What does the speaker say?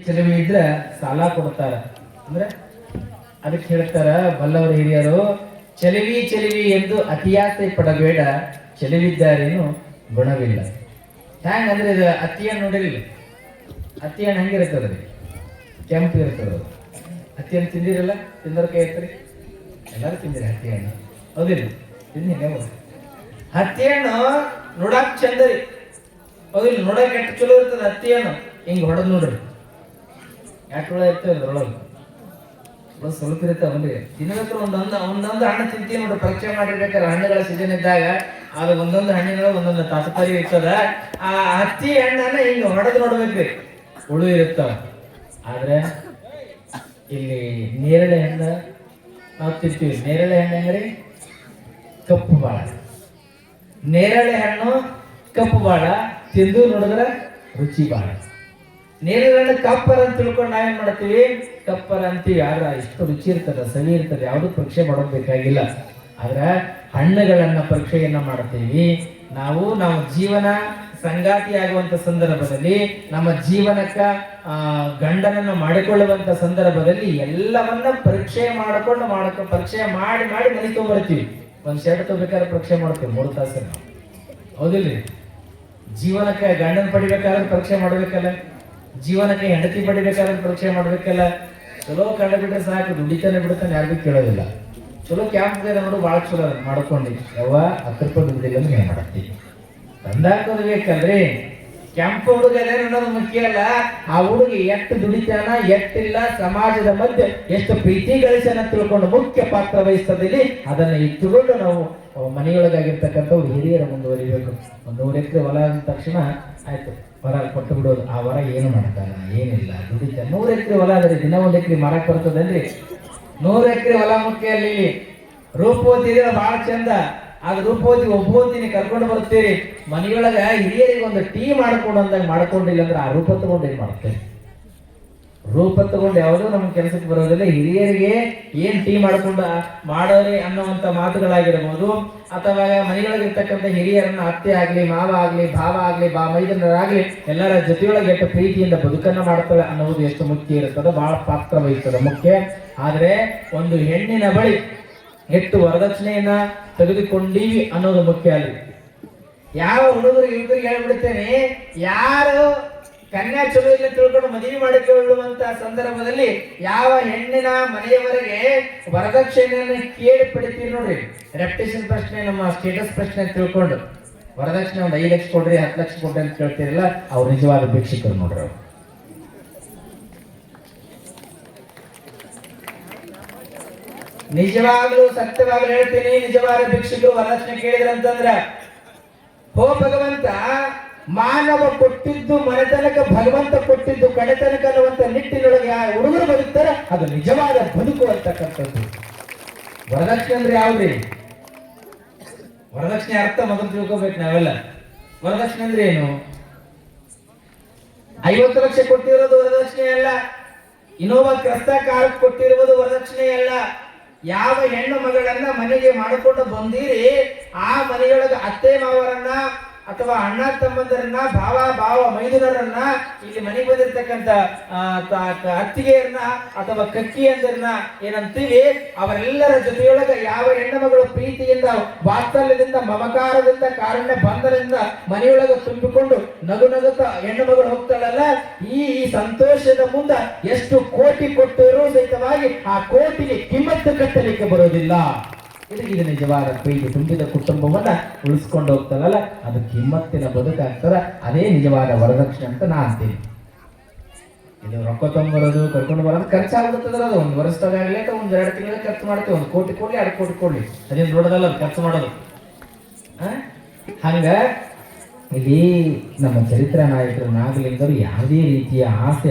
ಚೆಲುವಿ ಇದ್ರೆ ಸಾಲ ಕೊಡ್ತಾರ ಅಂದ್ರೆ ಅದಕ್ಕೆ ಹೇಳ್ತಾರ ಬಲ್ಲವರ ಹಿರಿಯರು, ಚೆಲುವಿ ಚೆಲುವಿ ಎಂದು ಅತಿಯಾಸೆ ಪಡಬೇಡ, ಚೆಲುವಿದ್ದಾರೇನು ಗುಣವಿಲ್ಲ. ಹ್ಯಾಂಗ ಅಂದ್ರೆ ಇದು ಅತ್ತಿಯನ್ನು ನೋಡಿರಲಿಲ್ಲ. ಅತ್ತಿಯನ್ನು ಹೆಂಗಿರ್ತದ್ರಿ? ಕೆಂಪು ಇರ್ತದ. ಹತ್ತಿಯನ್ನು ತಿಂದಿರಲ್ಲ? ತಿಂದವ್ರ ಕೈ ಇರ್ತೀರಿ? ಎಲ್ಲರೂ ತಿಂದಿರಿ ಹತ್ತಿಯನ್ನು, ಹೌದಿಲ್ಲ? ತಿಂದಿ ಹತ್ತಿಯನ್ನು ನೋಡಕ್ ಚಂದರಿ, ಹೌದಿಲ್ಲ? ನೋಡಕ್ ಎಷ್ಟು ಚಲೋ ಇರ್ತದ ಹತ್ತಿಯನ್ನು. ಹಿಂಗ್ ಹೊಡೆದ್ ನೋಡ್ರಿ, ಯಾಕೆ ಒಳ ಇರ್ತವೆ ಅದ್ರೊಳಗೆ ಸ್ವಲ್ಪ ಇರ್ತಾವನ್ರಿ. ತಿನ್ನಬೇಕು ಒಂದೊಂದು ಹಣ್ಣು ತಿಂತೀವಿ ನೋಡ್ರಿ. ಪರೀಕ್ಷೆ ಮಾಡಿರ್ಬೇಕಾದ್ರೆ ಹಣ್ಣುಗಳ ಸೀಸನ್ ಇದ್ದಾಗ ಅದು ಒಂದೊಂದು ಹಣ್ಣಿನ ಒಂದೊಂದು ತಾತುಪರಿ ಇರ್ತದ. ಆ ಹತ್ತಿ ಹಣ್ಣನ್ನ ಹಿಂಗ ಹೊಡೆದು ನೋಡ್ಬೇಕ್ರಿ, ಹುಳು ಇರುತ್ತಾವ. ಆದ್ರೆ ಇಲ್ಲಿ ನೇರಳೆ ಹಣ್ಣು ನಾವು ತಿಂತೀವಿ. ನೇರಳೆ ಹಣ್ಣು ಹೆಂಗ್ರಿ? ಕಪ್ಪು ಬಾಳ. ನೇರಳೆ ಹಣ್ಣು ಕಪ್ಪು ಬಾಳ, ತಿಂದು ನೋಡಿದ್ರೆ ರುಚಿ ಬಾಳ. ನೇರಳೆ ಹಣ್ಣು ಕಪ್ಪರ ಅಂತ ತಿಳ್ಕೊಂಡು ನಾವೇನ್ ಮಾಡ್ತೀವಿ? ಕಪ್ಪರ ಅಂತೀವಿ. ಆದ್ರೆ ಇಷ್ಟು ರುಚಿ ಇರ್ತದ, ಸವಿ ಇರ್ತದೆ, ಯಾವುದು ಪರೀಕ್ಷೆ ಮಾಡೋದು ಬೇಕಾಗಿಲ್ಲ. ಆದ್ರೆ ಹಣ್ಣುಗಳನ್ನ ಪರೀಕ್ಷೆಯನ್ನ ಮಾಡ್ತೀವಿ ನಾವು. ನಾವು ಜೀವನ ಸಂಗಾತಿ ಆಗುವಂತ ಸಂದರ್ಭದಲ್ಲಿ, ನಮ್ಮ ಜೀವನಕ್ಕ ಗಂಡನನ್ನ ಮಾಡಿಕೊಳ್ಳುವಂತ ಸಂದರ್ಭದಲ್ಲಿ ಎಲ್ಲವನ್ನ ಪರೀಕ್ಷೆ ಮಾಡ್ಕೊಂಡು ಪರೀಕ್ಷೆ ಮಾಡಿ ಮನೆ ತಗೊಂಡ್ಬರ್ತೀವಿ. ಒಂದ್ ಶರ್ಟ್ ತಗೋಬೇಕಾದ್ರೆ ಪರೀಕ್ಷೆ ಮಾಡ್ತೀವಿ 3 ತಾಸು ನಾವು, ಹೌದಿಲ್ರಿ? ಜೀವನಕ್ಕೆ ಗಂಡನ ಪಡಿಬೇಕಾದ್ರೆ ಪರೀಕ್ಷೆ ಮಾಡ್ಬೇಕಲ್ಲ, ಜೀವನಕ್ಕೆ ಹೆಂಡತಿ ಪಡಿಬೇಕಾದ್ರೆ ಪರೀಕ್ಷೆ ಮಾಡ್ಬೇಕಲ್ಲ. ಚಲೋ ಕಂಡು ಬಿಟ್ರೆ ಸಾಕು, ದುಡಿತಾನೆ ಬಿಡ್ತಾನೆ, ಯಾರಿಗೂ ಕೇಳೋದಿಲ್ಲ. ಚಲೋ ಕ್ಯಾಂಪ್ ನೋಡು, ಭಾಳ ಚಲೋ ಮಾಡ್ಕೊಂಡು ಯಾವ 10 ರೂಪಾಯಿ ದುಡ್ಡಿಲ್ಲ ಅಂದ್ರೆ ಏನ್ ಮಾಡ್ತೀವಿ? ತಂದಾಕೋದು ಬೇಕಲ್ರಿ. ಕ್ಯಾಂಪ್ ಹುಡುಗ ಅನ್ನೋದು ಮುಖ್ಯ ಅಲ್ಲ, ಆ ಹುಡುಗಿ ಎಷ್ಟು ದುಡಿತಾನ ಎಷ್ಟಿಲ್ಲ, ಸಮಾಜದ ಮಧ್ಯೆ ಎಷ್ಟು ಪ್ರೀತಿ ಗಳಿಸನ ತಿಳ್ಕೊಂಡು ಮುಖ್ಯ ಪಾತ್ರ ವಹಿಸ್ತದಲ್ಲಿ ಅದನ್ನ ಇಟ್ಟುಕೊಂಡು ನಾವು ಮನೆಯೊಳಗಾಗಿರ್ತಕ್ಕಂಥವ್ರು ಹಿರಿಯರ ಮುಂದುವರಿಬೇಕು. 100 ಎಕರೆ ಹೊಲ ಅಂದ ತಕ್ಷಣ ಆಯ್ತು ಹೊರ ಕೊಟ್ಟು ಬಿಡೋದು. ಆ ಹೊರ ಏನು ಮಾಡ್ತಾನ? ಏನಿಲ್ಲ, ದುಡಿತ. 100 ಎಕರೆ ಹೊಲ ಅದ್ರಿ, ದಿನ 1 ಎಕರೆ ಮಾರಕ್ ಬರ್ತದನ್ರಿ? 100 ಎಕರೆ ಹೊಲ ಮುಖ್ಯ ಅಲ್ಲಿ. ರೂಪವತಿ ಇದ್ರೆ ಬಹಳ ಚಂದ. ಆಗ ರೂಪವತಿ ಒಬ್ಬವತಿನಿ ಕರ್ಕೊಂಡು ಬರ್ತೀರಿ. ಮನೆಯೊಳಗ ಹಿರಿಯರಿಗೆ ಒಂದು ಟೀ ಮಾಡ್ಕೊಂಡು ಅಂದಾಗ ಮಾಡ್ಕೊಂಡಿಲ್ಲ ಅಂದ್ರೆ ಆ ರೂಪ ತಗೊಂಡು ಏನ್ ಮಾಡ್ತೇವೆ? ರೂಪ ತಗೊಂಡು ಯಾವುದೋ ನಮ್ಗೆ ಕೆಲಸಕ್ಕೆ ಬರೋದಿಲ್ಲ. ಹಿರಿಯರಿಗೆ ಏನ್ ಟೀ ಮಾಡ್ಕೊಂಡು ಮಾಡೋರಿ ಅನ್ನುವಂತ ಮಾತುಗಳಾಗಿರ್ಬೋದು, ಅಥವಾ ಮನೆಯೊಳಗಿರ್ತಕ್ಕಂಥ ಹಿರಿಯರನ್ನ ಅತ್ತೆ ಆಗ್ಲಿ, ಮಾವ ಆಗ್ಲಿ, ಭಾವ ಆಗ್ಲಿ, ಮೈದನರಾಗ್ಲಿ ಎಲ್ಲರ ಜೊತೆಯೊಳಗೆ ಎಷ್ಟು ಪ್ರೀತಿಯಿಂದ ಬದುಕನ್ನ ಮಾಡ್ತಾಳೆ ಅನ್ನೋದು ಎಷ್ಟು ಮುಖ್ಯ ಇರ್ತದೆ, ಬಹಳ ಪಾತ್ರ ವಹಿಸ್ತದೆ, ಮುಖ್ಯ. ಆದ್ರೆ ಒಂದು ಹೆಣ್ಣಿನ ಬಳಿ ಎಷ್ಟು ವರದಕ್ಷಿಣೆಯನ್ನ ತೆಗೆದುಕೊಂಡೀವಿ ಅನ್ನೋದು ಮುಖ್ಯ ಅಲ್ಲಿ. ಯಾವ ಹುಡುಗರಿಗೆ ಇವ್ರಿಗೆ ಹೇಳ್ಬಿಡ್ತೇನೆ, ಯಾರು ಕನ್ಯಾ ಚಲೋ ಇಲ್ಲ ತಿಳ್ಕೊಂಡು ಮದುವೆ ಮಾಡಿಕೊಳ್ಳುವಂತ ಸಂದರ್ಭದಲ್ಲಿ ಯಾವ ಹೆಣ್ಣಿನ ಮನೆಯವರೆಗೆ ವರದಕ್ಷಿಣೆಯನ್ನು ಕೇಳಿ ಪಡಿತೀರಿ ನೋಡ್ರಿ. ರೆಪ್ಯುಟೇಷನ್ ಪ್ರಶ್ನೆ, ನಮ್ಮ ಸ್ಟೇಟಸ್ ಪ್ರಶ್ನೆ ತಿಳ್ಕೊಂಡು ವರದಕ್ಷಿಣೆ ಒಂದು 5 ಲಕ್ಷ ಕೊಡ್ರಿ, 10 ಲಕ್ಷ ಕೊಡ್ರಿ ಅಂತ ಕೇಳ್ತೀರಲ್ಲ, ಅವ್ರು ನಿಜವಾದ ಭಿಕ್ಷುಕರು ನೋಡ್ರಿ. ಅವ್ರು ನಿಜವಾಗ್ಲೂ ಸತ್ಯವಾಗ್ಲೂ ಹೇಳ್ತೀನಿ, ನಿಜವಾದ ಭಿಕ್ಷುಕರು ವರದಕ್ಷಿಣೆ ಕೇಳಿದ್ರಂತಂದ್ರ, ಹೋ ಭಗವಂತ, ಮಾನವ ಕೊಟ್ಟಿದ್ದು ಮನೆತನಕ, ಭಗವಂತ ಕೊಟ್ಟಿದ್ದು ಕಡೆತನಕ ಅನ್ನುವಂತ ನಿಟ್ಟಿನೊಳಗೆ ಯಾವ ಹುಡುಗರು ಬದುಕ್ತಾರ ಅದು ನಿಜವಾದ ಬದುಕು ಅಂತಕ್ಕಂಥದ್ದು. ವರದಕ್ಷಿಣೆ ಅಂದ್ರೆ ಯಾವ್ದ್ರಿ? ವರದಕ್ಷಿಣೆ ಅರ್ಥ ಮೊದಲು ತಿಳ್ಕೊಬೇಕು ನಾವೆಲ್ಲ. ವರದಕ್ಷಿಣೆ ಅಂದ್ರೆ ಏನು? 50 ಲಕ್ಷ ಕೊಟ್ಟಿರೋದು ವರದಕ್ಷಿಣೆ ಅಲ್ಲ. ಇನ್ನೊಬ್ಬ ಕ್ರಸ್ತ ಕಾರಕ್ಕೆ ಕೊಟ್ಟಿರುವುದು ವರದಕ್ಷಿಣೆ ಅಲ್ಲ. ಯಾವ ಹೆಣ್ಣು ಮಗಳನ್ನ ಮನೆಗೆ ಮಾಡಿಕೊಂಡು ಬಂದಿರಿ, ಆ ಮನೆಯೊಳಗೆ ಅತ್ತೆ ಮಾವರನ್ನ ಅಥವಾ ಅಣ್ಣ ತಮ್ಮಂದರನ್ನ, ಭಾವ ಮೈದುನರನ್ನ, ಇಲ್ಲಿ ಮನೆಗೆ ಬಂದಿರ್ತಕ್ಕಂಥ ಅತ್ತಿಗೆಯರನ್ನ ಅಥವಾ ಕಕ್ಕಿಯಂದರನ್ನ ಏನಂತೀವಿ, ಅವರೆಲ್ಲರ ಜೊತೆಯೊಳಗ ಯಾವ ಹೆಣ್ಣು ಮಗಳು ಪ್ರೀತಿಯಿಂದ, ವಾತ್ಸಲ್ಯದಿಂದ, ಮಮಕಾರದಿಂದ, ಕಾರುಣ್ಯ ಬಂಧನದಿಂದ ಮನೆಯೊಳಗೆ ತುಂಬಿಕೊಂಡು ನಗುತ್ತ ಹೆಣ್ಣು ಮಗಳು ಹೋಗ್ತಾಳಲ್ಲ, ಈ ಸಂತೋಷದ ಮುಂದ ಎಷ್ಟು ಕೋಟಿ ಕೊಟ್ಟರೂ ಸಹಿತವಾಗಿ ಆ ಕೋಟಿಗೆ ಕಿಮ್ಮತ್ತು ಕಟ್ಟಲಿಕ್ಕೆ ಬರೋದಿಲ್ಲ. ಇದು ನಿಜವಾದ ಪ್ರೀತಿ ತುಂಬಿದ ಕುಟುಂಬವನ್ನ ಉಳಿಸ್ಕೊಂಡು ಹೋಗ್ತಾರಲ್ಲ, ಅದು ಕಿಮ್ಮತ್ತಿನ ಬದುಕಾಗ್ತದ. ಅದೇ ನಿಜವಾದ ವರದಕ್ಷಿಣೆ ಅಂತ ನಾ ಅಂತೀನಿ. ಇದು ರೊಕ್ಕ ತೊಗೊಂಬರೋದು, ಕರ್ಕೊಂಡು ಬರೋದು ಖರ್ಚಾಗ್ಬಿಡ್ತದ್ರ. ಅದು 1 ವರ್ಷದಾಗಲಿ ಅಥವಾ 1-2 ತಿಂಗಳ ಖರ್ಚು ಮಾಡ್ತೀವಿ. 1 ಕೋಟಿ ಕೊಡ್ಲಿ, 2 ಕೋಟಿ ಕೊಡ್ಲಿ, ಅದೇನು ದೊಡ್ಡದಲ್ಲ ಅದು ಖರ್ಚು ಮಾಡೋದು. ಹಂಗ ಇಲ್ಲಿ ನಮ್ಮ ಚರಿತ್ರ ನಾಯಕರು ನಾಗಲಿಂಗರು ಯಾವುದೇ ರೀತಿಯ ಆಸೆ